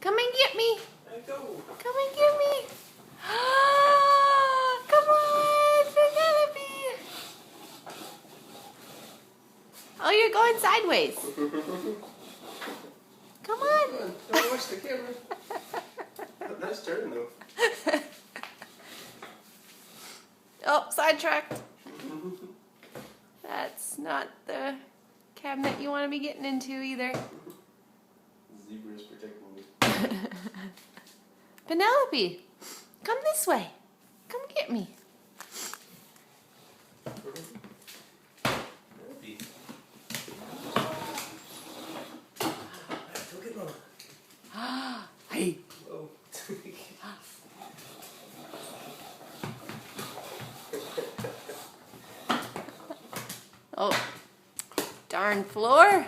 Come and get me. I go. Come and get me. Come on, Penelope. Oh, you're going sideways. Come on. Come on. Don't watch the camera. Nice turn, though. Oh, sidetracked. That's not the cabinet you want to be getting into either. Zebra is protecting me. Penelope, come this way. Come get me. Penelope. Go get Mama. Hey. Whoa. Oh, darn floor.